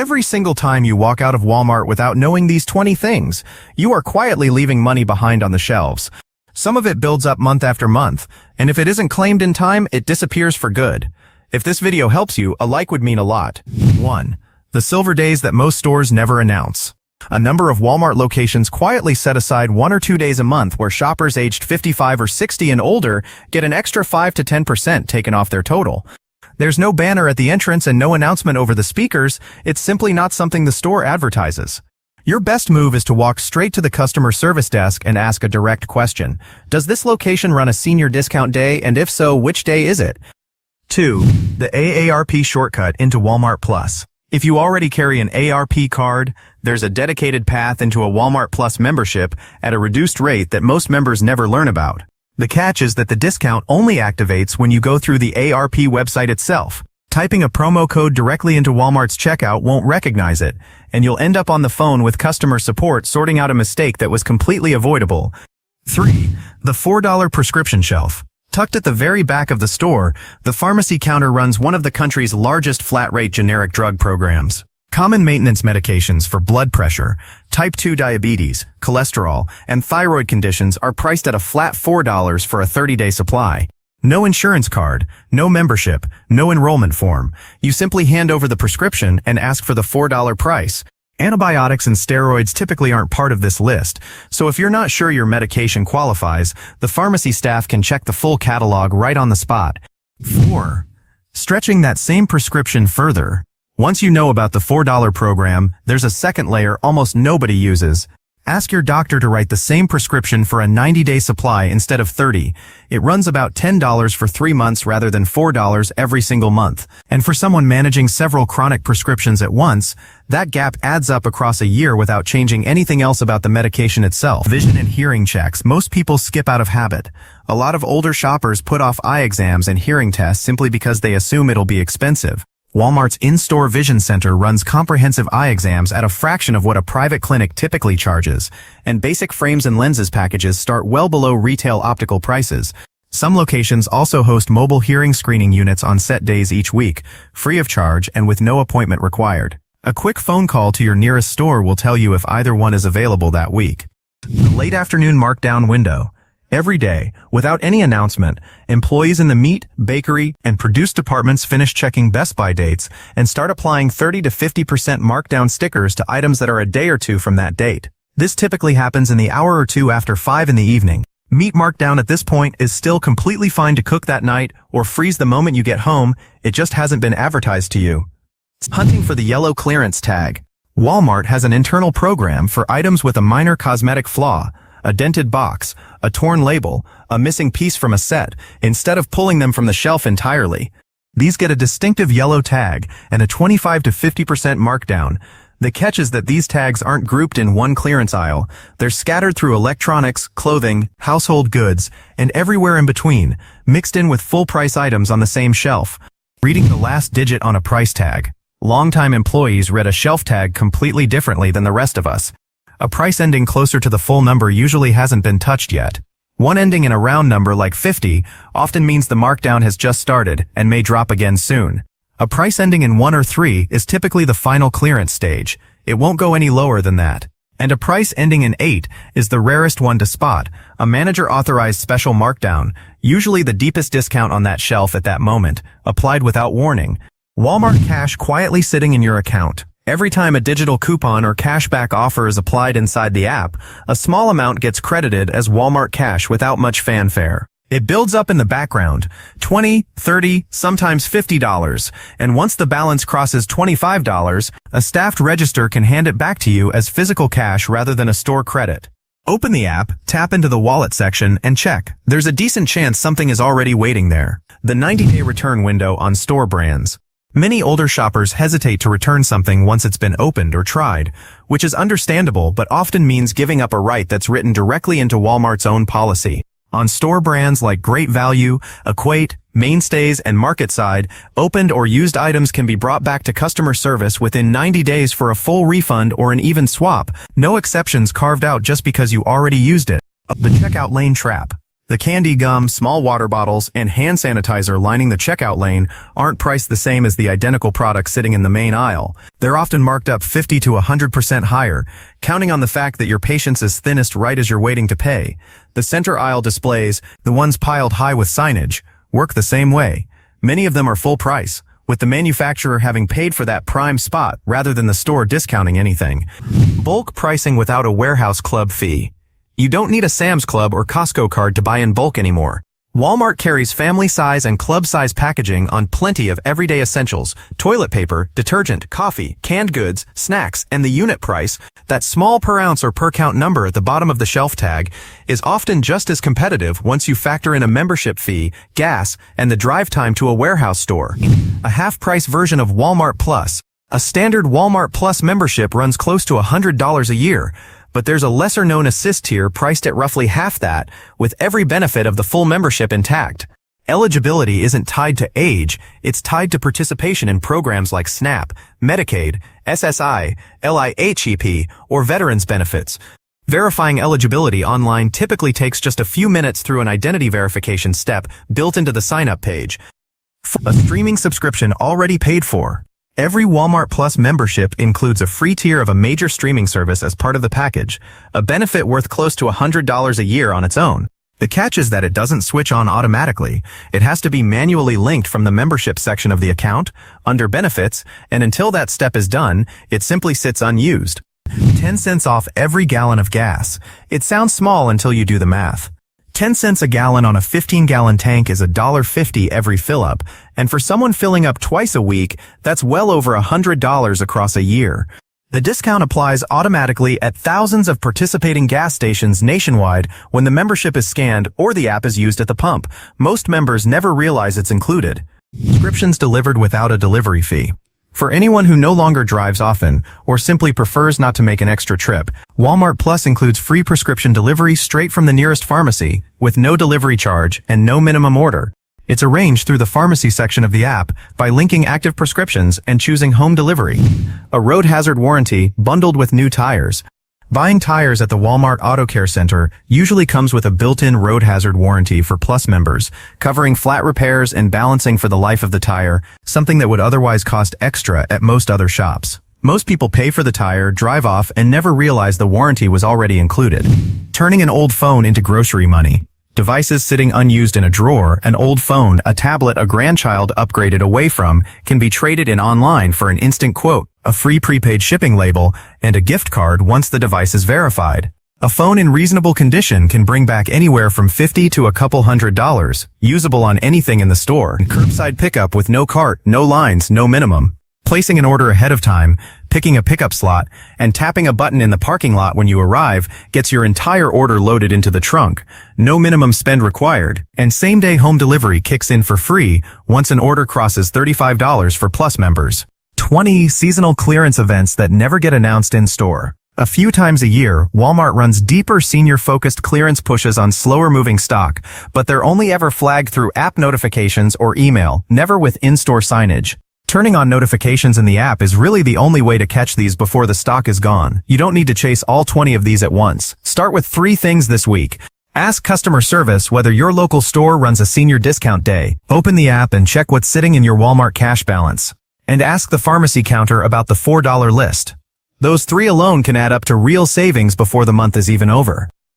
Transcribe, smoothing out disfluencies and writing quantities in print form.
Every single time you walk out of Walmart without knowing these 20 things, you are quietly leaving money behind on the shelves. Some of it builds up month after month, and if it isn't claimed in time, it disappears for good. If this video helps you, a like would mean a lot. 1. The silver days that most stores never announce. A number of Walmart locations quietly set aside 1 or 2 days a month where shoppers aged 55 or 60 and older get an extra 5 to 10% taken off their total. There's no banner at the entrance and no announcement over the speakers. It's simply not something the store advertises. Your best move is to walk straight to the customer service desk and ask a direct question. Does this location run a senior discount day, and if so, which day is it? 2. The AARP shortcut into Walmart Plus. If you already carry an ARP card, there's a dedicated path into a Walmart Plus membership at a reduced rate that most members never learn about. The catch is that the discount only activates when you go through the ARP website itself. Typing a promo code directly into Walmart's checkout won't recognize it, and you'll end up on the phone with customer support sorting out a mistake that was completely avoidable. 3. The $4 prescription shelf. Tucked at the very back of the store, the pharmacy counter runs one of the country's largest flat-rate generic drug programs. Common maintenance medications for blood pressure, type 2 diabetes, cholesterol, and thyroid conditions are priced at a flat $4 for a 30-day supply. No insurance card, no membership, no enrollment form. You simply hand over the prescription and ask for the $4 price. Antibiotics and steroids typically aren't part of this list, so if you're not sure your medication qualifies, the pharmacy staff can check the full catalog right on the spot. 4. Stretching that same prescription further. Once you know about the $4 program, there's a second layer almost nobody uses. Ask your doctor to write the same prescription for a 90-day supply instead of 30. It runs about $10 for 3 months rather than $4 every single month. And for someone managing several chronic prescriptions at once, that gap adds up across a year without changing anything else about the medication itself. Vision and hearing checks most people skip out of habit. A lot of older shoppers put off eye exams and hearing tests simply because they assume it'll be expensive. Walmart's in-store vision center runs comprehensive eye exams at a fraction of what a private clinic typically charges, and basic frames and lenses packages start well below retail optical prices. Some locations also host mobile hearing screening units on set days each week, free of charge and with no appointment required. A quick phone call to your nearest store will tell you if either one is available that week. The late afternoon markdown window. Every day, without any announcement, employees in the meat, bakery, and produce departments finish checking Best By dates and start applying 30 to 50% markdown stickers to items that are a day or two from that date. This typically happens in the hour or two after 5 in the evening. Meat markdown at this point is still completely fine to cook that night or freeze the moment you get home, it just hasn't been advertised to you. Hunting for the yellow clearance tag. Walmart has an internal program for items with a minor cosmetic flaw, a dented box, a torn label, a missing piece from a set, instead of pulling them from the shelf entirely. These get a distinctive yellow tag and a 25 to 50% markdown. The catch is that these tags aren't grouped in one clearance aisle. They're scattered through electronics, clothing, household goods, and everywhere in between, mixed in with full-price items on the same shelf. Reading the last digit on a price tag. Longtime employees read a shelf tag completely differently than the rest of us. A price ending closer to the full number usually hasn't been touched yet. One ending in a round number like 50 often means the markdown has just started and may drop again soon. A price ending in 1 or 3 is typically the final clearance stage. It won't go any lower than that. And a price ending in 8 is the rarest one to spot, a manager-authorized special markdown, usually the deepest discount on that shelf at that moment, applied without warning. Walmart Cash quietly sitting in your account. Every time a digital coupon or cashback offer is applied inside the app, a small amount gets credited as Walmart Cash without much fanfare. It builds up in the background, $20, $30, sometimes $50, and once the balance crosses $25, a staffed register can hand it back to you as physical cash rather than a store credit. Open the app, tap into the wallet section, and check. There's a decent chance something is already waiting there. The 90-day return window on store brands. Many older shoppers hesitate to return something once it's been opened or tried, which is understandable but often means giving up a right that's written directly into Walmart's own policy. On store brands like Great Value, Equate, Mainstays, and MarketSide, opened or used items can be brought back to customer service within 90 days for a full refund or an even swap, no exceptions carved out just because you already used it. The checkout lane trap. The candy, gum, small water bottles, and hand sanitizer lining the checkout lane aren't priced the same as the identical products sitting in the main aisle. They're often marked up 50 to 100% higher, counting on the fact that your patience is thinnest right as you're waiting to pay. The center aisle displays, the ones piled high with signage, work the same way. Many of them are full price, with the manufacturer having paid for that prime spot rather than the store discounting anything. Bulk pricing without a warehouse club fee. You don't need a Sam's Club or Costco card to buy in bulk anymore. Walmart carries family size and club size packaging on plenty of everyday essentials, toilet paper, detergent, coffee, canned goods, snacks, and the unit price, that small per ounce or per count number at the bottom of the shelf tag, is often just as competitive once you factor in a membership fee, gas, and the drive time to a warehouse store. A half-price version of Walmart Plus. A standard Walmart Plus membership runs close to $100 a year, but there's a lesser-known assist tier priced at roughly half that, with every benefit of the full membership intact. Eligibility isn't tied to age, it's tied to participation in programs like SNAP, Medicaid, SSI, LIHEP, or veterans benefits. Verifying eligibility online typically takes just a few minutes through an identity verification step built into the sign-up page. A streaming subscription already paid for. Every Walmart Plus membership includes a free tier of a major streaming service as part of the package, a benefit worth close to $100 a year on its own. The catch is that it doesn't switch on automatically. It has to be manually linked from the membership section of the account, under benefits, and until that step is done, it simply sits unused. 10 cents off every gallon of gas. It sounds small until you do the math. 10 cents a gallon on a 15-gallon tank is $1.50 every fill-up, and for someone filling up twice a week, that's well over $100 across a year. The discount applies automatically at thousands of participating gas stations nationwide when the membership is scanned or the app is used at the pump. Most members never realize it's included. Prescriptions delivered without a delivery fee. For anyone who no longer drives often, or simply prefers not to make an extra trip, Walmart Plus includes free prescription delivery straight from the nearest pharmacy, with no delivery charge and no minimum order. It's arranged through the pharmacy section of the app by linking active prescriptions and choosing home delivery. A road hazard warranty bundled with new tires. Buying tires at the Walmart Auto Care Center usually comes with a built-in road hazard warranty for Plus members, covering flat repairs and balancing for the life of the tire, something that would otherwise cost extra at most other shops. Most people pay for the tire, drive off, and never realize the warranty was already included. Turning an old phone into grocery money. Devices sitting unused in a drawer, an old phone, a tablet a grandchild upgraded away from, can be traded in online for an instant quote, a free prepaid shipping label, and a gift card once the device is verified. A phone in reasonable condition can bring back anywhere from $50 to a couple $100, usable on anything in the store. Curbside pickup with no cart, no lines, no minimum. Placing an order ahead of time, picking a pickup slot, and tapping a button in the parking lot when you arrive gets your entire order loaded into the trunk. No minimum spend required, and same-day home delivery kicks in for free once an order crosses $35 for Plus members. 20 seasonal clearance events that never get announced in-store. A few times a year, Walmart runs deeper senior-focused clearance pushes on slower-moving stock, but they're only ever flagged through app notifications or email, never with in-store signage. Turning on notifications in the app is really the only way to catch these before the stock is gone. You don't need to chase all 20 of these at once. Start with 3 things this week. Ask customer service whether your local store runs a senior discount day. Open the app and check what's sitting in your Walmart cash balance. And ask the pharmacy counter about the $4 list. Those 3 alone can add up to real savings before the month is even over.